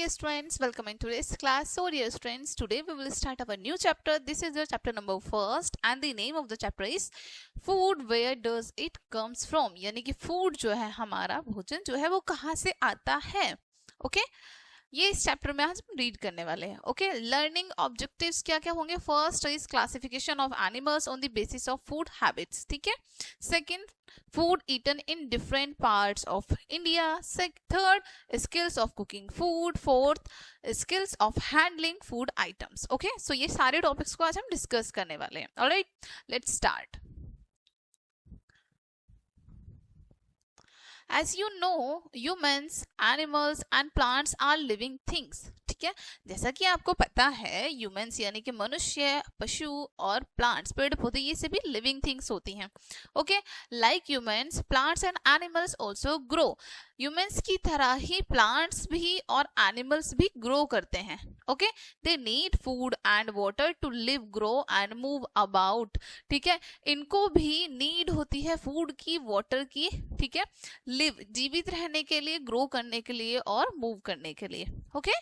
dear students, welcome in today's class. So dear students, today we will start our new chapter. This is the chapter number first and the name of the chapter is food. Where does it comes from? यानी कि food जो है हमारा भोजन जो है वो कहाँ से आता है. Okay? ये इस चैप्टर में आज हम रीड करने वाले हैं. ओके, लर्निंग ऑब्जेक्टिव्स क्या क्या होंगे. First is classification of animals on the basis of food habits. ठीक है. Second, food eaten in different parts of India. Third, skills of cooking food. Fourth, skills of handling food items. Okay, so ये सारे topics को आज हम discuss करने वाले हैं. Alright, let's start. As you know, humans, animals and plants are living things. ठीक है, जैसा कि आपको पता है ह्यूमंस यानी कि मनुष्य, पशु और प्लांट्स, पेड़ पौधे, ये सभी लिविंग थिंग्स होती हैं. Okay, like humans, plants and animals also grow. Humans की तरह ही प्लांट्स भी और एनिमल्स भी ग्रो करते हैं. Okay, they need food and water to live, grow and move about. ठीक है, इनको भी नीड होती है फूड की, वाटर की. ठीक है, लिव, जीवित रहने के लिए, ग्रो करने के लिए और मूव करने के लिए. Okay,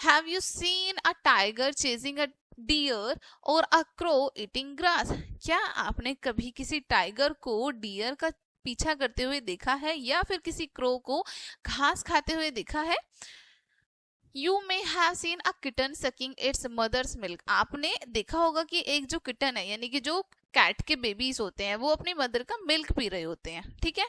have you seen a tiger chasing a deer और अ क्रो ईटिंग ग्रास. क्या आपने कभी किसी टाइगर को डियर का पीछा करते हुए देखा है या फिर किसी क्रो को घास खाते हुए देखा है. You may have seen a kitten sucking its mother's milk. आपने देखा होगा कि एक जो किटन है यानी कि जो कैट के बेबीज होते हैं वो अपनी मदर का मिल्क पी रहे होते हैं. ठीक है.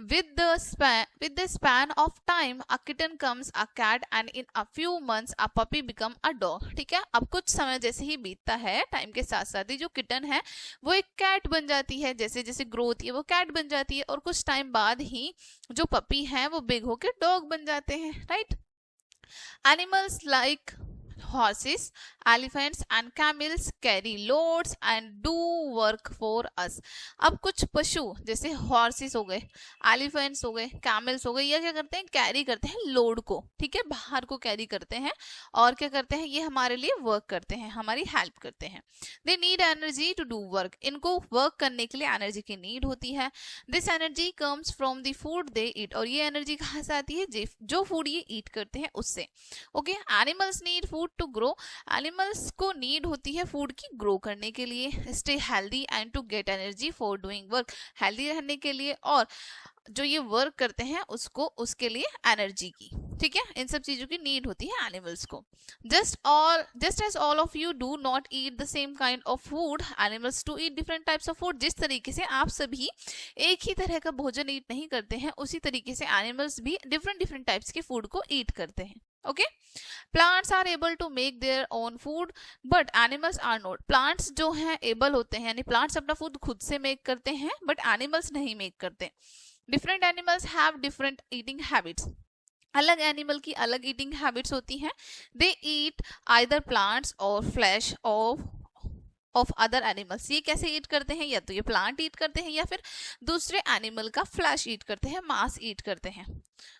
With the span of time, a kitten comes a cat and in a few months a puppy become a dog. ठीक है, अब कुछ समय जैसे ही बीतता है, टाइम के साथ साथ ही जो किटन है वो एक कैट बन जाती है. जैसे जैसे ग्रो होती है वो कैट बन जाती है और कुछ टाइम बाद ही जो पपी है वो बिग होके डॉग बन जाते हैं. Right. Animals like horses, elephants and camels carry loads and do work for us. अब कुछ पशु जैसे हॉर्सेस हो गए, एलिफेंट्स हो गए, कैमल्स हो गए, ये क्या करते हैं, कैरी करते हैं लोड को. ठीक है, बाहर को कैरी करते हैं और क्या करते हैं, ये हमारे लिए वर्क करते हैं, हमारी हेल्प करते हैं. They need energy to do work. इनको वर्क करने के लिए एनर्जी की नीड होती है. This energy comes from the food they eat. और ये एनर्जी कहाँ से आती है, जो फूड ये ईट करते हैं उससे. Okay, animals need food to grow. Animals को नीड होती है फूड की ग्रो करने के लिए. Stay healthy and to get energy for doing work. Healthy रहने के लिए और जो ये वर्क करते हैं उसको, उसके लिए एनर्जी की. ठीक है, इन सब चीजों की नीड होती है एनिमल्स को. Just as all of you do not eat the same kind of food, animals to eat different types of food. जिस तरीके से आप सभी एक ही तरह का भोजन ईट नहीं करते हैं, उसी तरीके से एनिमल्स भी डिफरेंट टाइप्स के फूड को ईट करते हैं. Okay, plants are able to make their own food but animals are not. Plants जो हैं एबल होते हैं, यानी प्लांट्स अपना फूड खुद से मेक करते हैं बट एनिमल्स नहीं मेक करते. Different animals have different eating habits. अलग एनिमल की अलग ईटिंग हैबिट्स होती हैं. दे ईट आइदर प्लांट्स और फ्लैश ऑफ अदर एनिमल्स. ये कैसे ईट करते हैं, या तो ये प्लांट ईट करते हैं या फिर दूसरे एनिमल का फ्लैश ईट करते हैं, मांस ईट करते हैं.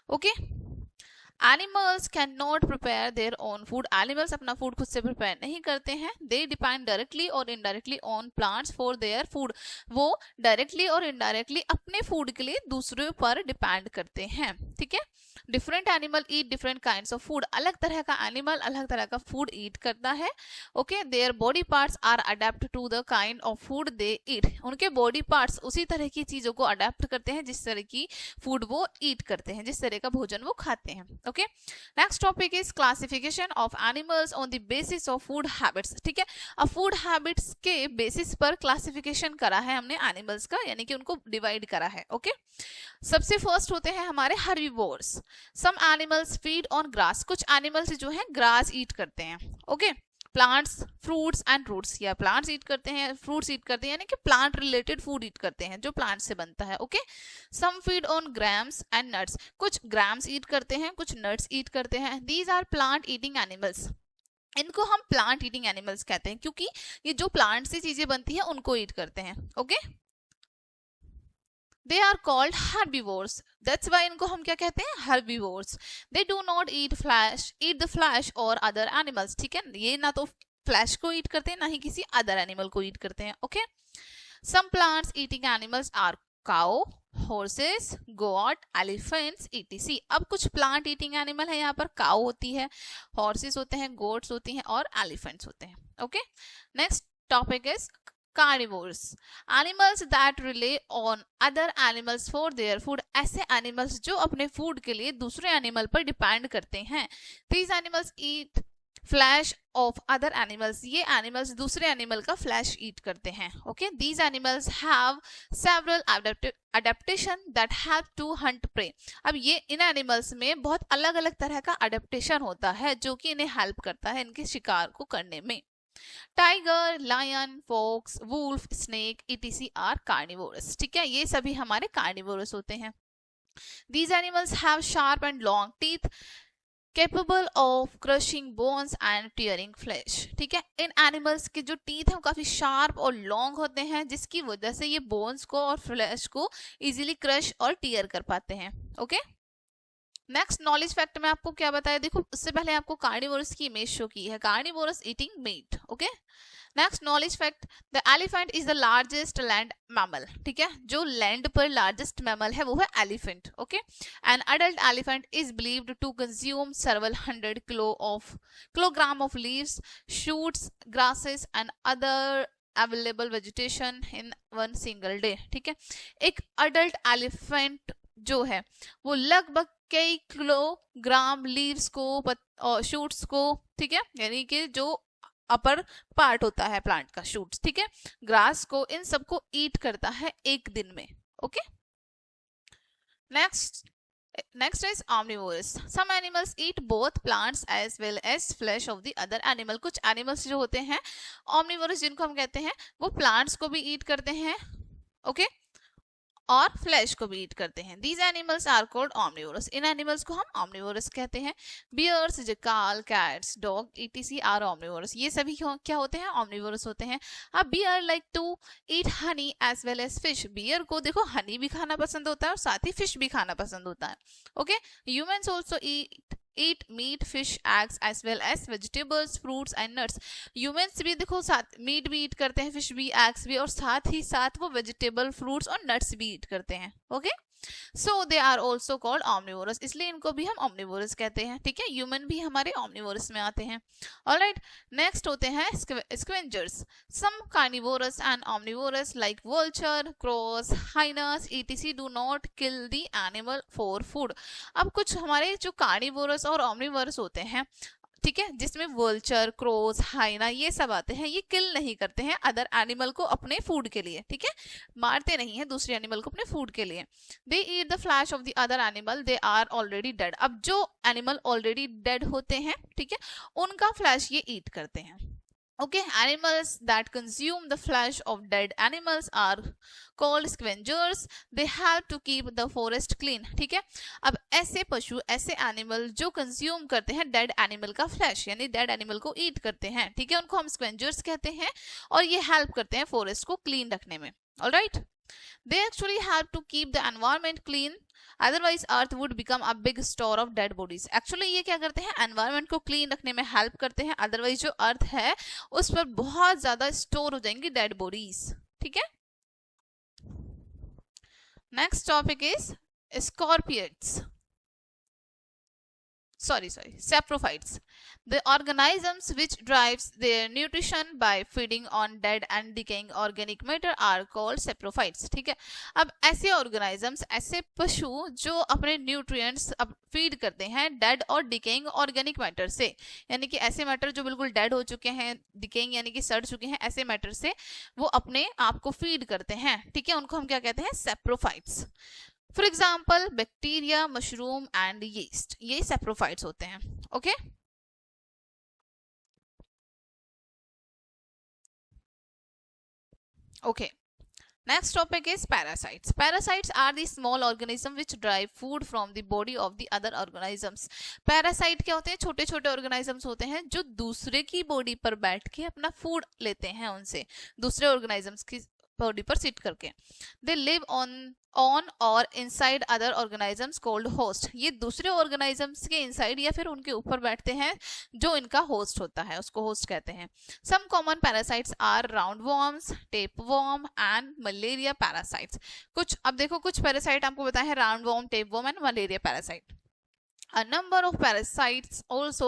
Okay, animals can not prepare their own food. Animals अपना फूड खुद से प्रिपेयर नहीं करते हैं. दे डिपेंड डायरेक्टली और indirectly on plants for their food. वो डायरेक्टली और इनडायरेक्टली अपने फूड के लिए दूसरों पर डिपेंड करते हैं. ठीक है. Different animal eat different kinds of food. अलग तरह का एनिमल अलग तरह का फूड ईट करता है. Okay, their body parts are adept to the kind of food they eat. उनके बॉडी पार्ट्स उसी तरह की चीजों को अडेप्ट करते हैं जिस तरह की फूड वो ईट करते हैं, जिस तरह का भोजन वो खाते हैं. Okay, next topic is classification of animals on the basis of food habits. ठीक है, अब फूड हैबिट्स के बेसिस पर क्लासिफिकेशन करा है हमने एनिमल्स का, यानी कि उनको डिवाइड करा है. ओके, सबसे फर्स्ट होते हैं हमारे herbivores. Some animals feed on grass. कुछ एनिमल्स जो हैं ग्रास ईट करते हैं. Okay, plants, fruits and roots. या प्लांट्स ईट करते हैं, फ्रूट्स ईट करते हैं, यानी कि प्लांट रिलेटेड फूड ईट करते हैं जो प्लांट से बनता है. Okay, some feed on grams and nuts. कुछ ग्राम्स ईट करते हैं, कुछ नट्स ईट करते हैं. These are plant eating animals. इनको हम प्लांट ईटिंग एनिमल्स कहते हैं क्योंकि ये जो प्लांट से चीजें बनती है उनको ईट करते हैं. Okay, they are called herbivores. That's why इनको हम क्या कहते हैं, herbivores. They do not eat the flesh or other animals. ठीक है, ये ना तो फ्लैश को ईट करते हैं ना ही किसी अदर एनिमल को ईट करते हैं. Okay, some plants eating animals are cow, horses, goat, elephants, etc. अब कुछ प्लांट ईटिंग एनिमल है यहाँ पर। काउ होती है, हॉर्सेस होते हैं, गोट्स होती हैं और एलिफेंट्स होते हैं। Okay, next topic is carnivores, animals that rely on other animals for their food। ऐसे एनिमल्स जो अपने फूड के लिए दूसरे एनिमल पर डिपेंड करते हैं। these animals eat flesh of other animals. ये एनिमल्स दूसरे एनिमल का फ्लैश ईट करते हैं। Okay, these animals have several adaptation that help to hunt prey. अब ये इन एनिमल्स में बहुत अलग अलग तरह का अडेप्टेशन होता है जो कि इन्हें हेल्प करता है इनके शिकार को करने में। Tiger, lion, fox, wolf, snake, etc are carnivorous. ठीक है, ये सभी हमारे कार्निवोरस होते हैं। These animals have sharp and long teeth capable of crushing bones and tearing flesh। ठीक है, इन एनिमल्स के जो टीथ हैं वो काफी शार्प और लॉन्ग होते हैं जिसकी वजह से ये बोन्स को और फ्लैश को इजीली क्रश और टीयर कर पाते हैं। ओके, नेक्स्ट नॉलेज फैक्ट में आपको क्या बताया, देखो उससे पहले आपको कार्निवोरस की इमेज शो की है, carnivorous eating meat. Okay, next knowledge fact, the elephant is the largest land mammal. ठीक है, जो लैंड पर लार्जेस्ट मैमल है वो है elephant. Okay, an adult elephant is believed to consume several hundred kilogram of leaves, shoots, grasses and other available vegetation in one single day। ठीक है, एक अडल्ट एलिफेंट जो है वो लगभग कई किलोग्राम लीव्स को, शूट्स को, ठीक है, यानी कि जो अपर पार्ट होता है प्लांट का, शूट्स, ठीक है, ग्रास को, इन सबको ईट करता है एक दिन में। Okay, next is omnivorous। some animals eat both plants as well as flesh of the other animal। कुछ एनिमल्स जो होते हैं omnivorous जिनको हम कहते हैं वो प्लांट्स को भी ईट करते हैं, ओके, और फ्लैश को भी ईट करते हैं। These animals are called omnivorous। In animals को हम omnivorous कहते हैं। Bears, jackal, cats, dog, etc. are omnivorous। ये सभी क्या होते हैं, omnivorous होते हैं। अब bear like to eat honey as well as fish। bear को देखो हनी भी खाना पसंद होता है और साथ ही फिश भी खाना पसंद होता है। Okay, humans also eat meat, fish, eggs as well as vegetables, fruits and nuts। Humans भी देखो साथ मीट भी ईट करते हैं, फिश भी, एग्स भी, और साथ ही साथ वो वेजिटेबल, फ्रूट्स और नट्स भी ईट करते हैं। Okay, so they are also called omnivorous। इसलिए इनको भी हम omnivorous कहते हैं। ठीक है, ह्यूमन भी हमारे omnivorous में आते हैं। ऑलराइट, नेक्स्ट होते हैं scavengers। some carnivorous and omnivorous like vulture, crows, hyenas, etc. do not kill the animal for food। अब कुछ हमारे जो कार्निवोरस और omnivorous होते हैं, ठीक है, जिसमें वल्चर, क्रोज, हाइना ये सब आते हैं, ये किल नहीं करते हैं अदर एनिमल को अपने फूड के लिए। ठीक है, मारते नहीं है दूसरे एनिमल को अपने फूड के लिए। They eat the flesh of the other animal they are already dead. अब जो एनिमल ऑलरेडी डेड होते हैं, ठीक है, उनका फ्लैश ये ईट करते हैं। Okay, animals that consume the flesh of dead animals are called scavengers। they help to keep the forest clean। ठीक है, अब ऐसे पशु, ऐसे एनिमल जो कंज्यूम करते हैं डेड एनिमल का फ्लैश, यानी डेड एनिमल को ईट करते हैं, ठीक है, उनको हम स्क्वेंजर्स कहते हैं और ये हेल्प करते हैं फॉरेस्ट को क्लीन रखने में। Alright, they actually help to keep the environment clean, otherwise earth would become a big store of dead bodies। Actually ये क्या करते हैं, एनवायरनमेंट को क्लीन रखने में हेल्प करते हैं, अदरवाइज जो अर्थ है उस पर बहुत ज्यादा स्टोर हो जाएंगी डेड बॉडीज। ठीक है, next topic is scorpions, saprophytes। the organisms which drives their nutrition by feeding on dead and decaying organic matter are called saprophytes। ठीक है, अब ऐसे ऑर्गेनिजम्स, ऐसे पशु जो अपने न्यूट्रिएंट्स फीड करते हैं डेड और डिकेइंग ऑर्गेनिक मैटर से, यानी कि ऐसे मैटर जो बिल्कुल डेड हो चुके हैं, डिकेइंग यानी कि सड़ चुके हैं, ऐसे मैटर से वो अपने आप को फीड करते हैं। ठीक है, उनको हम क्या कहते हैं, saprophytes। For example bacteria, mushroom and yeast, ये saprophytes होते हैं। Okay, okay, next topic is parasites। parasites are the small organism which derive food from the body of the other organisms। parasite क्या होते हैं, छोटे छोटे organisms होते हैं जो दूसरे की बॉडी पर बैठ के अपना फूड लेते हैं, उनसे दूसरे organisms की बॉडी पर सिट करके। दे लिव ऑन और inside other organisms called host, ये दूसरे ऑर्गेनिजम्स के इनसाइड या फिर उनके ऊपर बैठते हैं जो इनका होस्ट होता है, उसको होस्ट कहते हैं। Some common parasites are round worms, tape worm and malaria parasites. कुछ अब देखो, कुछ पैरासाइट आपको बताए हैं, round worm, tape worm and malaria parasite. A number of parasites also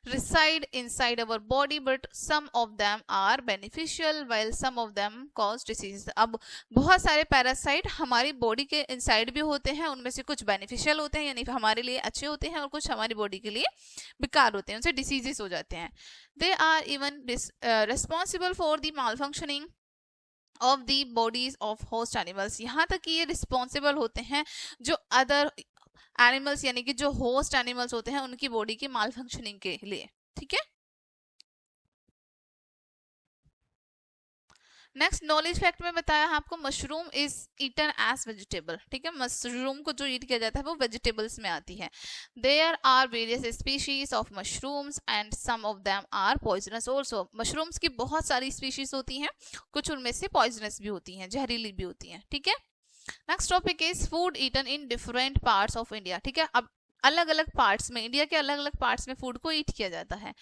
reside inside our body, but some of them are beneficial while some of them cause disease। अब बहुत सारे पैरासाइट हमारी बॉडी के inside भी होते हैं, उनमें से कुछ बेनिफिशियल होते हैं यानी हमारे लिए अच्छे होते हैं और कुछ हमारी बॉडी के लिए बेकार होते हैं, उनसे डिसीजेस हो जाते हैं। They are even responsible for the malfunctioning of the bodies of host animals, यहाँ तक कि ये रिस्पॉन्सिबल होते हैं जो अदर एनिमल्स यानी कि जो होस्ट एनिमल्स होते हैं उनकी बॉडी की माल फंक्शनिंग के लिए। ठीक है, नेक्स्ट नॉलेज फैक्ट में बताया है आपको, mushroom is eaten as vegetable. ठीक है, मशरूम को जो ईट किया जाता है वो वेजिटेबल्स में आती है। There are various species of mushrooms and some of them are poisonous also. Mushrooms की बहुत सारी स्पीशीज होती हैं, कुछ उनमें से पॉइजनस भी होती हैं, जहरीली भी होती हैं। ठीक है, next topic is food eaten in different parts of India. ठीक है, अब अलग अलग पार्ट्स में, इंडिया के अलग अलग पार्ट्स में फूड को ईट किया जाता है।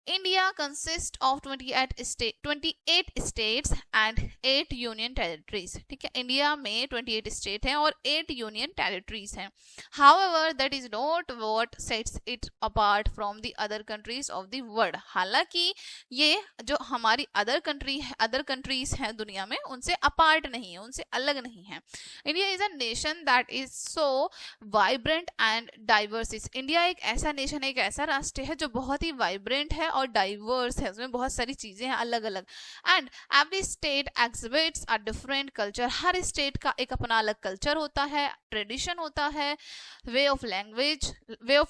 India consist of 28 states and 8 union territories. ठीक है, इंडिया में 28 स्टेट हैं और 8 यूनियन टेरिटरीज हैं। However that is not what sets it apart from the other countries of the world. हालांकि ये जो हमारी अदर कंट्रीज हैं दुनिया में, उनसे अपार्ट नहीं है, उनसे अलग नहीं है। India is a nation that is so vibrant and diverse. India एक ऐसा नेशन है, एक ऐसा राष्ट्र है जो बहुत ही वाइब्रेंट है और डाइवर्स है, उसमें बहुत सारी चीजें हैं अलग अलग। And every state exhibits a different culture. Her state का एक अपना अलग कल्चर होता है, ट्रेडिशन होता है, वे ऑफ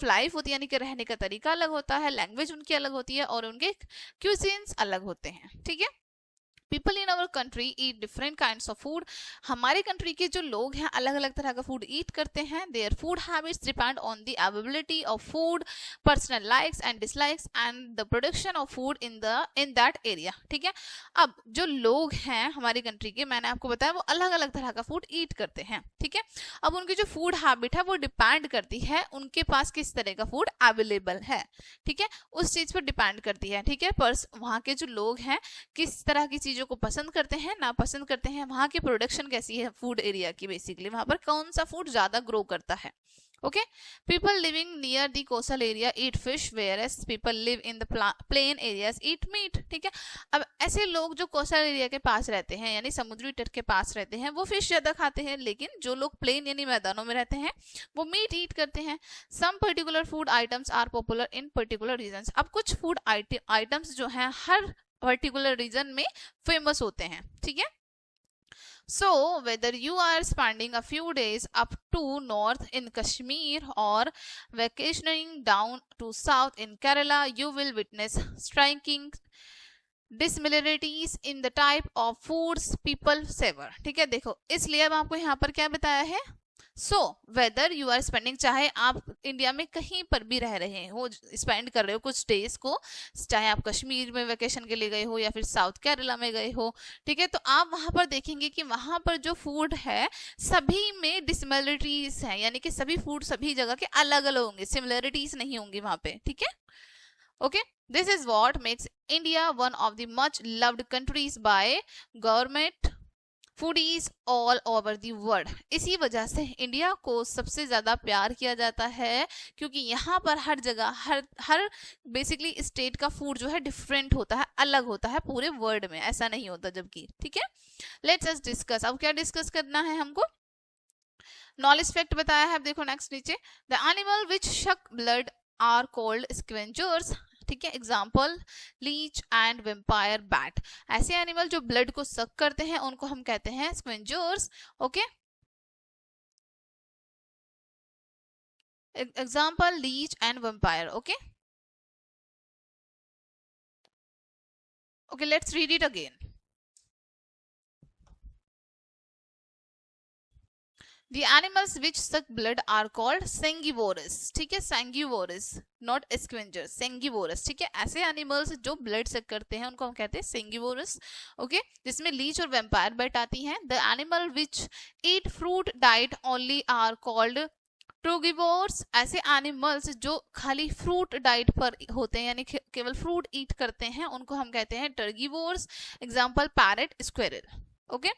लाइफ होती है, यानी कि रहने का तरीका अलग होता है, लैंग्वेज उनकी अलग होती है और उनके क्यूजिन्स अलग होते हैं। ठीक है, people in our country eat different kinds of food. हमारे कंट्री के जो लोग हैं अलग अलग तरह का फूड ईट करते हैं। Their food habits depend on the availability of food, personal likes and dislikes and the production of food in that area. ठीक है, अब जो लोग हैं हमारी कंट्री के, मैंने आपको बताया, वो अलग अलग तरह का फूड ईट करते हैं। ठीक है, अब उनकी जो फूड हैबिट है वो डिपेंड करती है उनके पास किस तरह का फूड अवेलेबल है। ठीक है, उस चीज पर डिपेंड करती है। ठीक है, पर वहाँ के जो लोग हैं किस तरह की चीजों को पसंद करते हैं, ना पसंद करते हैं, वहां की प्रोडक्शन कैसी है फूड एरिया की, बेसिकली वहां पर कौन सा फूड ज्यादा ग्रो करता है। Okay, people living near the coastal area eat fish whereas people live in the plain areas eat meat. ठीक है, अब ऐसे लोग जो कोस्टल एरिया के पास रहते हैं यानी समुद्री तट के पास रहते हैं वो फिश ज्यादा खाते हैं, लेकिन जो लोग प्लेन यानी मैदानों में रहते हैं वो मीट ईट करते हैं। Some particular food items are popular in particular regions. अब कुछ फूड आइटम्स जो हैं हर पर्टिकुलर रीजन में फेमस होते हैं। ठीक है, so whether you are spending a few days up to north in Kashmir or vacationing down to south in Kerala, you will witness striking dissimilarities in the type of foods people savor। ठीक है, देखो इसलिए अब आपको यहाँ पर क्या बताया है, so whether you are spending, चाहे आप इंडिया में कहीं पर भी रह रहे हो, स्पेंड कर रहे हो कुछ डेज को, चाहे आप कश्मीर में वेकेशन के लिए गए हो या फिर साउथ केरला में गए हो। ठीक है, तो आप वहां पर देखेंगे कि वहां पर जो फूड है सभी में डिसिमिलरिटीज है, यानी कि सभी फूड सभी जगह के अलग अलग होंगे, सिमिलरिटीज नहीं होंगी वहां पे। ठीक है, okay, this is what makes India one of the much loved countries by government foodies all over the world. इसी वजह से इंडिया को सबसे ज्यादा प्यार किया जाता है, क्योंकि यहाँ पर हर जगह हर बेसिकली स्टेट का फूड जो है डिफरेंट होता है, अलग होता है, पूरे वर्ल्ड में ऐसा नहीं होता जबकि। ठीक है, लेट्स अस डिस्कस। अब क्या डिस्कस करना है हमको, नॉलेज फैक्ट बताया है। अब देखो नेक्स्ट नीचे, द एनिमल विच शक ब्लड आर कॉल्ड स्क्वेंजर्स। ठीक है, example leech and vampire bat. ऐसे एनिमल जो ब्लड को सक करते हैं उनको हम कहते हैं scavengers. Okay, example leech and vampire. Okay, okay, let's read it again. The animals which suck blood are called sanguivorous, ठीक है, sanguivorous, नॉट स्क्वेंजर्स, sanguivorous, ठीक है। ऐसे एनिमल्स जो ब्लड सक करते हैं उनको हम कहते हैं sanguivorous, ओके, जिसमें लीच और वेम्पायर बैट आती हैं। The animal which eat fruit diet only are called फ्रूगिवोर्स। ऐसे एनिमल्स जो खाली फ्रूट डाइट पर होते हैं यानी केवल फ्रूट ईट करते हैं उनको हम कहते हैं frugivores. Example parrot, squirrel, okay।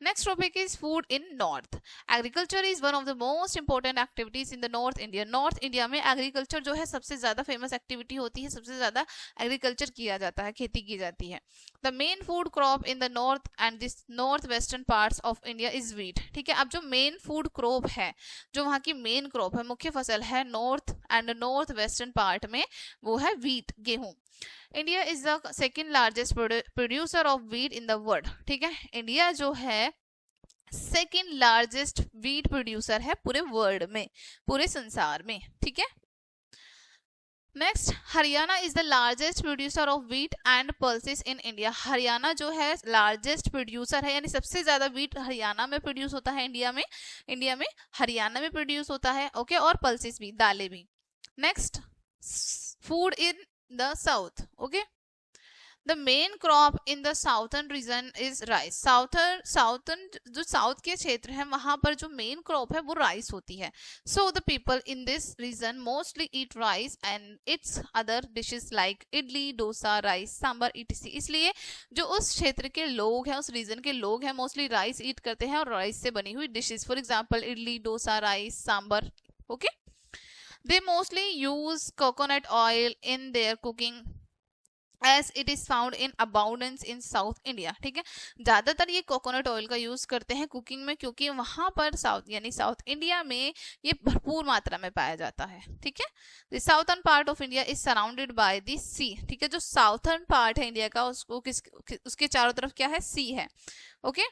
Next topic is food in north. Agriculture is one of the most important activities in the north India. North India में agriculture जो है सबसे ज्यादा famous activity होती है, सबसे ज्यादा agriculture किया जाता है, खेती की जाती है। The main food crop in the north and this northwestern parts of India is wheat, ठीक है। अब जो main food crop है, जो वहाँ की main crop है, मुख्य फसल है north and north western part में, वो है wheat, गेहूं। India is the second largest producer of wheat in the world, ठीक है। इंडिया जो है सेकेंड लार्जेस्ट व्हीट प्रोड्यूसर है पूरे वर्ल्ड में, पूरे संसार में, ठीक है। Next, Haryana is the largest producer of wheat and pulses in India. Haryana जो है लार्जेस्ट प्रोड्यूसर है, यानी सबसे ज्यादा व्हीट हरियाणा में प्रोड्यूस होता है इंडिया में हरियाणा में प्रोड्यूस होता है, ओके, और पल्सेस भी, दालें भी। Next, food in the south, okay। The main crop in the southern region is rice. southern जो साउथ के क्षेत्र है वहां पर जो मेन क्रॉप है वो राइस होती है। So the people in this region mostly eat rice and its other dishes like idli, dosa, rice, sambar, etc। इसलिए जो उस क्षेत्र के लोग हैं, उस रीजन के लोग हैं, मोस्टली राइस ईट करते हैं और राइस से बनी हुई dishes, for example idli, dosa, rice, sambar, okay. They mostly use coconut oil in their cooking as it is found in abundance in South India, ठीक है। ज्यादातर ये कोकोनट ऑयल का यूज करते हैं कुकिंग में क्योंकि वहां पर साउथ इंडिया में ये भरपूर मात्रा में पाया जाता है, ठीक है। The southern part of India is surrounded by the sea, ठीक है। जो साउथर्न पार्ट है इंडिया का उसके चारों तरफ क्या है, सी है, okay.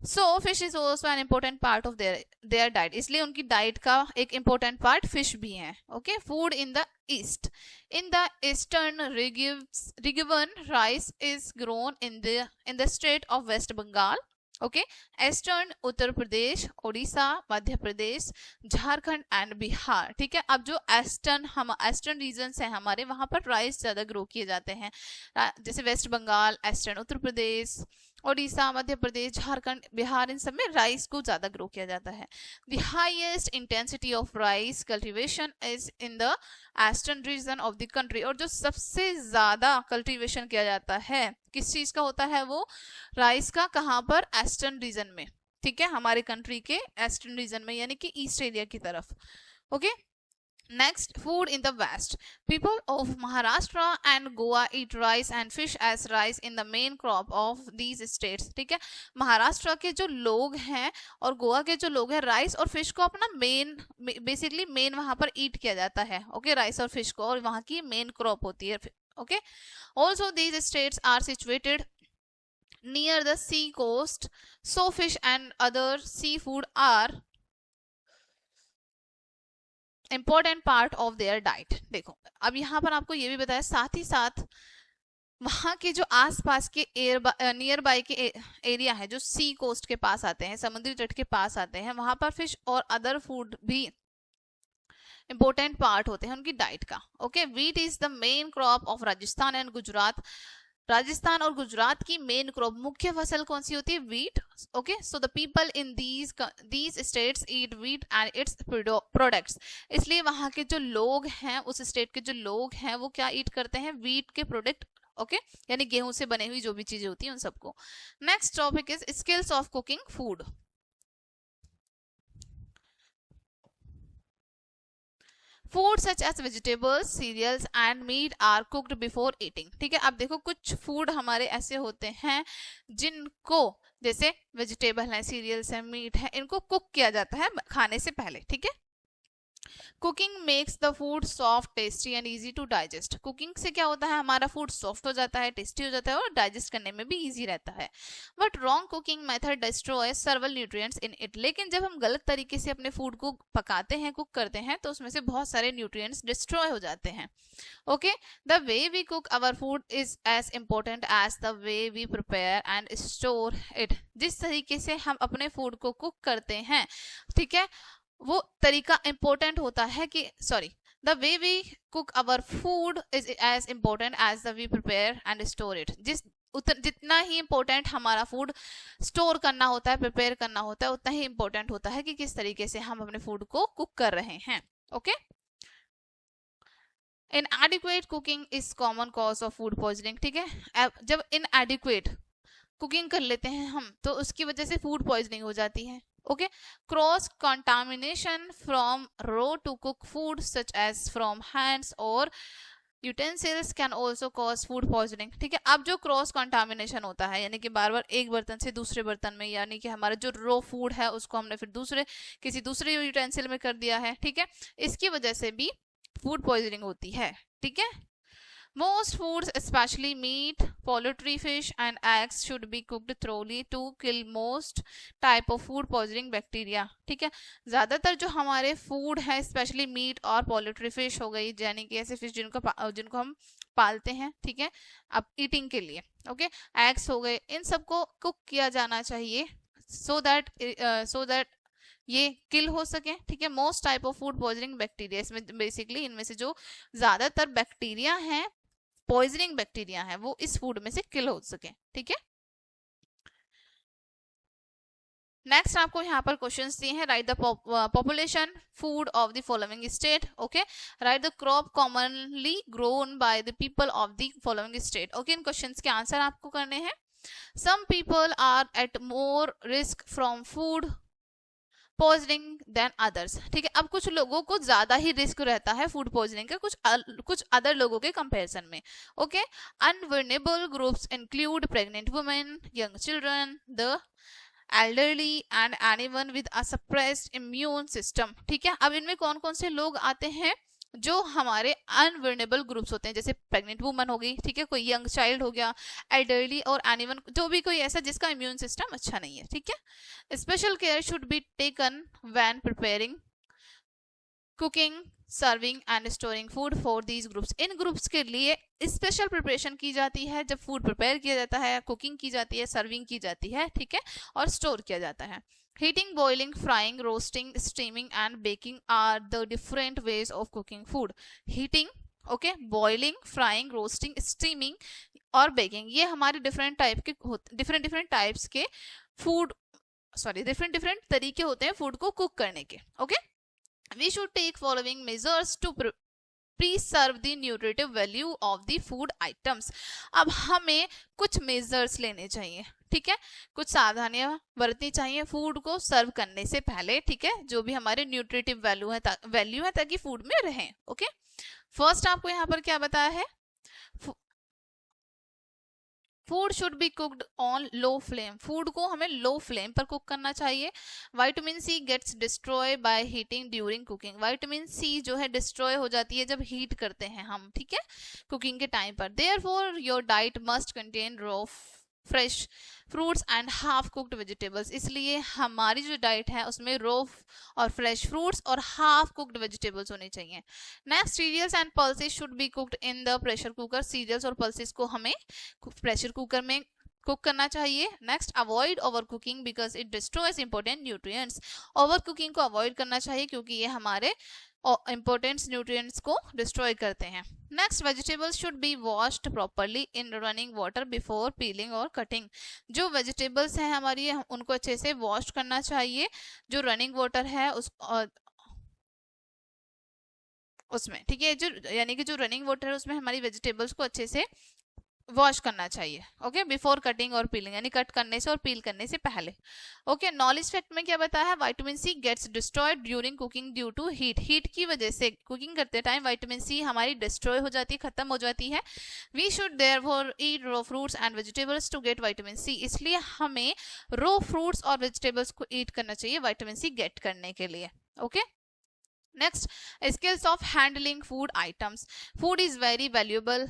So fish is also an important part of their diet, इसलिए उनकी डाइट का एक important part fish भी है, okay। Food in the east, in the eastern region rice is grown in the state of West Bengal, okay. Eastern Uttar Pradesh, Orissa, Madhya Pradesh, Jharkhand and Bihar, ठीक है। अब जो ईस्टर्न रीजन्स हैं हमारे, वहां पर राइस ज्यादा ग्रो किए जाते हैं, जैसे वेस्ट बंगाल, ईस्टर्न उत्तर प्रदेश, उड़ीसा, मध्य प्रदेश, झारखंड, बिहार, इन सब में राइस को ज्यादा ग्रो किया जाता है। The highest intensity of rice cultivation is in the eastern region of the country. और जो सबसे ज्यादा कल्टीवेशन किया जाता है किस चीज का होता है, वो राइस का, कहाँ पर, ईस्टर्न रीजन में, ठीक है, हमारे कंट्री के ईस्टर्न रीजन में, यानी कि ईस्ट एरिया की तरफ, okay. Next, food in the west. People of Maharashtra and Goa eat rice and fish as rice in the main crop of these states, ठीक है। महाराष्ट्र के जो लोग हैं और गोवा के जो लोग हैं राइस और फिश को अपना बेसिकली मेन वहां पर ईट किया जाता है, ओके, राइस और फिश को, और वहां की मेन क्रॉप होती है, okay. Also these states are situated near the sea coast, so fish and other seafood are important part of their diet. देखो अब यहाँ पर आपको ये भी बताया, साथ ही साथ वहां के जो आसपास के नियर बाय के एरिया है, जो सी कोस्ट के पास आते हैं, समुद्री तट के पास आते हैं, वहां पर फिश और अदर फूड भी इंपॉर्टेंट पार्ट होते हैं उनकी डाइट का, okay. Wheat is the main crop of Rajasthan and Gujarat. Rajasthan और गुजरात की मेन क्रॉप, मुख्य फसल कौन सी होती है, wheat, okay. So the people in these states eat wheat and its products. इसलिए वहां के जो लोग हैं, उस स्टेट के जो लोग हैं, वो क्या ईट करते हैं, व्हीट के प्रोडक्ट, ओके, यानी गेहूं से बनी हुई जो भी चीजें होती हैं उन सबको। Next topic is skills of cooking food. Food such as vegetables, cereals and meat are cooked before eating, ठीक है। अब देखो कुछ फूड हमारे ऐसे होते हैं जिनको, जैसे वेजिटेबल है, सीरियल्स है, मीट है, इनको कुक किया जाता है खाने से पहले, ठीक है। Cooking makes the food soft, tasty and easy to digest. Cooking से क्या होता है, हमारा फूड सॉफ्ट हो जाता है, टेस्टी हो जाता है और डाइजेस्ट करने में भी इजी रहता है। But wrong cooking method destroy सर्वल nutrients in it. लेकिन जब हम गलत तरीके से अपने फूड को पकाते हैं, कुक करते हैं, तो उसमें से बहुत सारे न्यूट्रिएंट्स डिस्ट्रॉय हो जाते हैं। Okay, the way we cook our food is as important as the way we prepare and store it. जिस तरीके से हम अपने फूड को कुक करते हैं, ठीक है, वो तरीका इंपॉर्टेंट होता है कि the way we cook our food is as important as the we prepare and store it. जितना ही इम्पोर्टेंट हमारा फूड स्टोर करना होता है, प्रिपेयर करना होता है, उतना ही इम्पोर्टेंट होता है कि किस तरीके से हम अपने फूड को कुक कर रहे हैं। Okay, इनएडिक्वेट cooking is common cause of food poisoning. ठीक है, जब इनएडिक्वेट कुकिंग कर लेते हैं हम, तो उसकी वजह से फूड पॉइजनिंग हो जाती है। Okay, cross contamination from raw to cook food such as from hands और utensils can also cause food poisoning. ठीक है, अब जो क्रॉस कंटामिनेशन होता है, यानी कि बार बार एक बर्तन से दूसरे बर्तन में, यानी कि हमारा जो रो फूड है उसको हमने फिर किसी दूसरे यूटेंसिल में कर दिया है, ठीक है, इसकी वजह से भी फूड पॉइजनिंग होती है। ठीक है, most foods especially meat, poultry, fish and eggs should be cooked thoroughly to kill most type of food poisoning bacteria। ठीक है, ज्यादातर जो हमारे फूड है, स्पेशली मीट और पोल्ट्री, फिश हो गई, यानी कि ऐसे फिश जिनको हम पालते हैं, ठीक है, अब ईटिंग के लिए। ओके, एग्स हो गए, इन सबको कुक किया जाना चाहिए सो दैट ये किल हो सके। ठीक है, most type of food poisoning bacteria, इसमें बेसिकली इनमें से जो ज्यादातर बैक्टीरिया हैं, पॉइजनिंग बैक्टीरिया है, वो इस फूड में से किल हो सके। ठीक है, नेक्स्ट आपको यहाँ पर क्वेश्चंस दिए हैं। Write the population food of the following state. Okay, write the crop commonly grown by the people of the following state. Okay, इन क्वेश्चंस के आंसर आपको करने हैं। Some people are at more risk from food poisoning than others. ठीक है, अब कुछ लोगों को ज्यादा ही रिस्क रहता है फूड पॉइजनिंग का कुछ अदर लोगों के कंपैरिजन में। Okay, unvulnerable groups include pregnant women, young children, the elderly and anyone with a suppressed immune system. ठीक है, अब इनमें कौन कौन से लोग आते हैं जो हमारे अनवर्नेबल ग्रुप्स होते हैं, जैसे प्रेग्नेंट वुमन हो गई, ठीक है, कोई यंग चाइल्ड हो गया, एल्डरली और एनीवन, जो भी कोई ऐसा जिसका इम्यून सिस्टम अच्छा नहीं है। ठीक है, special care should be taken when preparing, cooking, serving and storing food for these groups. In groups के लिए स्पेशल प्रिपरेशन की जाती है जब फूड प्रिपेयर किया जाता है, कुकिंग की जाती है, सर्विंग की जाती है, ठीक है, और स्टोर किया जाता है। Heating, boiling, frying, roasting, steaming and baking are the different ways of cooking food. Heating, okay, boiling, frying, roasting, steaming और baking, ये हमारे डिफरेंट टाइप्स के फूड डिफरेंट तरीके होते हैं फूड को कुक करने के। Okay, we should take following measures to preserve the nutritive value of the food items। अब हमें कुछ मेजर्स लेने चाहिए, ठीक है, कुछ सावधानियां बरतनी चाहिए फूड को सर्व करने से पहले। ठीक है, जो भी हमारे न्यूट्रिटिव वैल्यू है ताकि फूड में रहें। ओके, फर्स्ट आपको यहाँ पर क्या बताया है, food should be cooked on low flame. Food को हमें लो फ्लेम पर कुक करना चाहिए। Vitamin C gets destroy by heating during cooking. Vitamin C जो है डिस्ट्रॉय हो जाती है जब हीट करते हैं हम, ठीक है, कुकिंग के टाइम पर। Therefore your diet must contain raw fresh fruits and half cooked vegetables. इसलिए हमारी जो डाइट है उसमें रॉ और फ्रेश फ्रूट्स और हाफ कुक्ड वेजिटेबल्स होने चाहिए। Next, cereals and pulses should be cooked in the pressure cooker. Cereals और पल्सेस को हमें प्रेशर कुकर में कुक करना चाहिए। Next, avoid over cooking because it destroys important nutrients. Over cooking को अवॉइड करना चाहिए क्योंकि ये हमारे इंपॉर्टेंट न्यूट्रिएंट्स को डिस्ट्रॉय करते हैं। Next, vegetables should be washed properly in running water before piling और कटिंग। जो वेजिटेबल्स हैं हमारी, उनको अच्छे से वॉश करना चाहिए जो रनिंग वाटर है उसमें, ठीक है, जो यानी कि जो रनिंग वाटर है उसमें हमारी वेजिटेबल्स को अच्छे से वॉश करना चाहिए। ओके, बिफोर कटिंग और पीलिंग, यानी कट करने से और पील करने से पहले। ओके, नॉलेज फैक्ट में क्या बताया है, vitamin C gets destroyed during cooking due to heat. Heat की वजह से कुकिंग करते टाइम विटामिन सी हमारी डिस्ट्रॉय हो जाती है, खत्म हो जाती है। We should therefore eat raw fruits and vegetables to get vitamin C. इसलिए हमें रॉ फ्रूट्स और वेजिटेबल्स को ईट करना चाहिए विटामिन सी गेट करने के लिए। Okay, next, skills of handling food items. Food is very valuable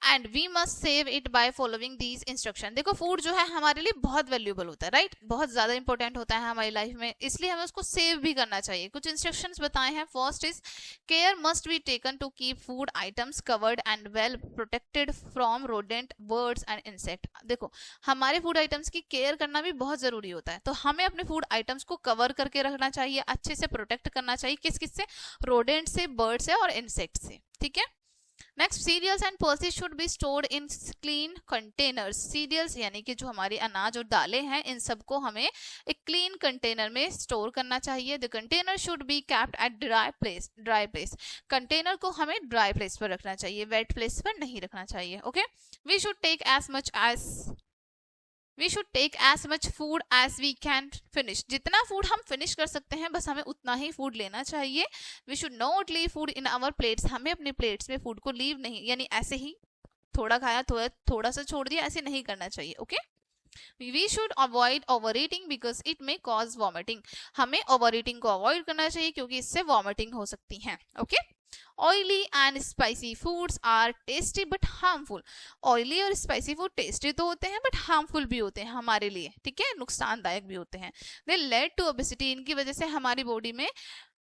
and we must save it by following these instruction. देखो फूड जो है हमारे लिए बहुत वैल्यूएबल होता है, राइट, बहुत ज्यादा इंपॉर्टेंट होता है हमारी लाइफ में, इसलिए हमें उसको सेव भी करना चाहिए. कुछ इंस्ट्रक्शंस बताए हैं. First is care must be taken to keep food items covered and well protected from rodent, birds and insect. देखो हमारे फूड आइटम्स की केयर करना भी बहुत जरूरी होता है, तो हमें अपने फूड आइटम्स को कवर करके रखना चाहिए, अच्छे से प्रोटेक्ट करना चाहिए. किस किस से? रोडेंट से, बर्ड से और इंसेक्ट से. ठीक है. Next, cereals and pulses should be stored in clean containers. Cereals यानी कि जो हमारी अनाज और दालें हैं, इन सबको हमें एक क्लीन कंटेनर में स्टोर करना चाहिए. The container should be kept at dry place. Container को हमें ड्राई प्लेस पर रखना चाहिए, वेट प्लेस पर नहीं रखना चाहिए. Okay. We should take as much food as we can finish. जितना फूड हम फिनिश कर सकते हैं बस हमें उतना ही फूड लेना चाहिए. We should not leave food in our plates. हमें अपने प्लेट्स में फूड को लीव नहीं, यानी ऐसे ही थोड़ा खाया थोड़ा सा छोड़ दिया, ऐसे नहीं करना चाहिए. Okay. We should avoid over eating because it may cause vomiting. हमें ओवर ईटिंग को अवॉइड करना चाहिए क्योंकि इससे वॉमिटिंग हो सकती है. Okay. Oily and spicy foods are tasty but harmful. Oily और स्पाइसी फूड टेस्टी तो होते हैं बट हार्मफुल भी होते हैं हमारे लिए. ठीक है, नुकसानदायक भी होते हैं. दे लेड टू ओबेसिटी. इनकी वजह से हमारी बॉडी में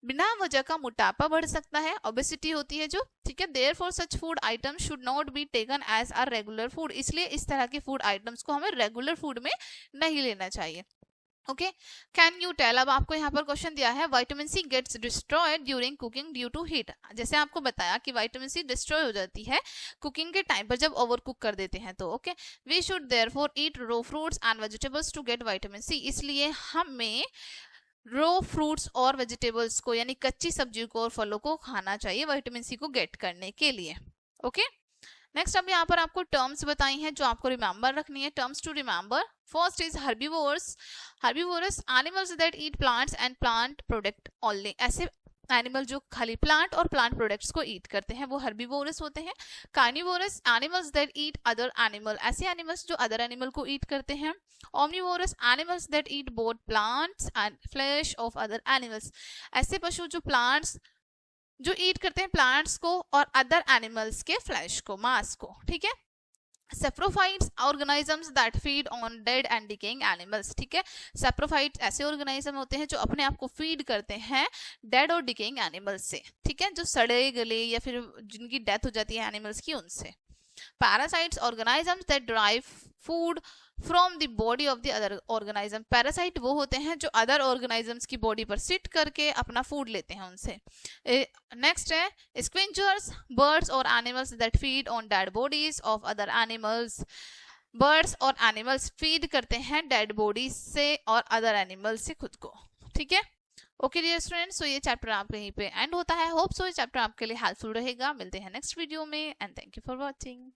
बिना वजह का मोटापा बढ़ सकता है, ओबेसिटी होती है जो. ठीक है. Therefore such food items should not be taken as a regular food. इसलिए इस तरह के फूड आइटम्स को हमें रेगुलर फूड में नहीं लेना चाहिए. ओके. Can you tell. अब आपको यहाँ पर क्वेश्चन दिया है, vitamin C gets destroyed during cooking due to heat. जैसे आपको बताया कि विटामिन सी डिस्ट्रॉय हो जाती है कुकिंग के टाइम पर जब ओवर कुक कर देते हैं तो. Okay. We should therefore eat raw fruits and vegetables to get vitamin C. इसलिए हमें रो फ्रूट्स और वेजिटेबल्स को यानी कच्ची सब्जियों को और फलों को खाना चाहिए विटामिन सी को गेट करने के लिए. ओके. नेक्स्ट अब यहाँ पर आपको टर्म्स बताई हैं जो आपको रिमेंबर रखनी है. Terms to remember. First is herbivorous. Herbivorous animals that eat plants and plant product only. ऐसे एनिमल जो खाली प्लांट और प्लांट प्रोडक्ट्स को ईट करते हैं वो हर्बीवोरस होते हैं. Carnivorous animals that eat other animal. ऐसे एनिमल्स जो अदर एनिमल को ईट करते हैं. Omnivorous animals that eat both plants and flash of other animals. ऐसे पशु जो प्लांट्स जो ईट करते हैं प्लांट्स को और अदर एनिमल्स के फ्लैश को, मांस को. ठीक है. Saprophytes organisms that feed on dead and decaying animals. ठीक है. सेप्रोफाइट्स ऐसे ऑर्गेनिज्म होते हैं जो अपने आप को फीड करते हैं डेड और डिकेइंग एनिमल्स से. ठीक है, जो सड़े गले या फिर जिनकी डेथ हो जाती है एनिमल्स की, उनसे. Parasites organisms that derive food from the body of the other organism. Parasite वो होते हैं जो अदर ऑर्गेनिजम्स की बॉडी पर सिट करके अपना फूड लेते हैं उनसे. नेक्स्ट है स्क्विंचर्स. बर्ड्स और animals that feed on dead bodies of other animals. Birds और एनिमल्स फीड करते हैं डेड बॉडीज से और अदर एनिमल्स से खुद को. ठीक है. ओके डियर स्टूडेंट्स, सो ये चैप्टर आप कहीं पे एंड होता है. होप सो ये चैप्टर आपके लिए हेल्पफुल रहेगा. मिलते हैं नेक्स्ट वीडियो में and thank you for watching.